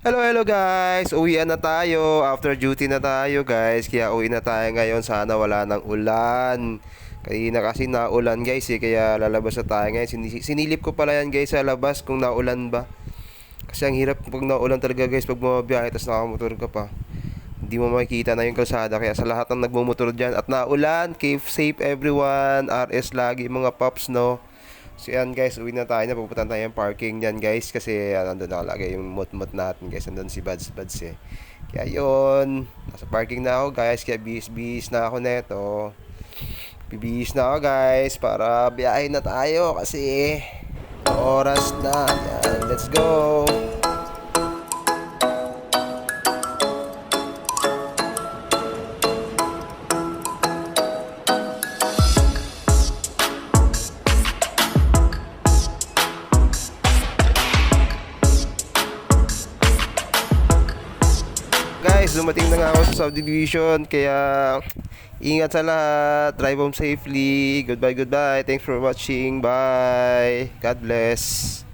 Hello guys! Uwian na tayo. After duty na tayo guys. Kaya uwi na tayo ngayon. Sana wala nang ulan. Kanina kasi naulan guys kaya lalabas na tayo ngayon. Sinilip ko pala yan guys sa labas kung naulan ba. Kasi ang hirap pag naulan talaga guys pag bumabiyahe tapos nakamotor ka pa. Hindi mo makikita na yung kalsada. Kaya sa lahat ng nagmumotor dyan at naulan, keep safe everyone. RS lagi mga pops no. So yan guys, uwi na tayo na. Pupunta tayo yung parking dyan guys. Kasi nandun nakalagay yung mut-mut natin guys. Nandun si Buds eh. Kaya yun, nasa parking na ako guys. Kaya bis na ako neto. Bibihis na ako guys para biyahe na tayo. Kasi oras na. Yan, let's go. Guys, dumating na nga ako sa subdivision. Kaya ingat sa lahat. Drive home safely. Goodbye. Thanks for watching. Bye. God bless.